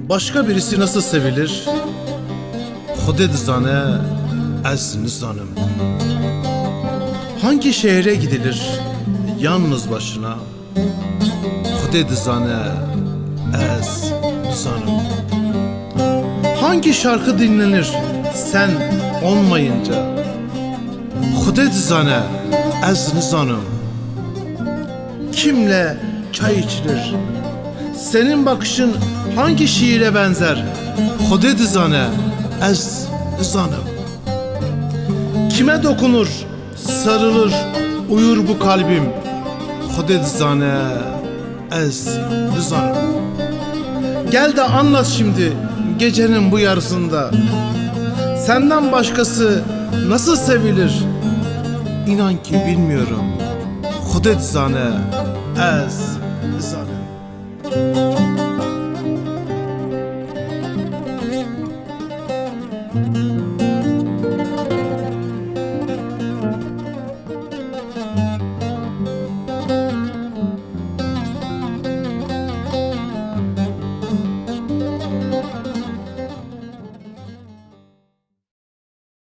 Başka birisi nasıl sevilir? Xude dizane ez nizanım. Hangi şehre gidilir yalnız başına? Xude dizane ez nizanım. Hangi şarkı dinlenir sen olmayınca? Xude dizane ez nizanım. Kimle çay içilir? Senin bakışın hangi şiire benzer? Xude dizane ez nizanım. Kime dokunur, sarılır, uyur bu kalbim? Xude dizane ez nizanım. Gel de anlat şimdi gecenin bu yarısında. Senden başkası nasıl sevilir? İnan ki bilmiyorum. Xude dizane ez nizanım.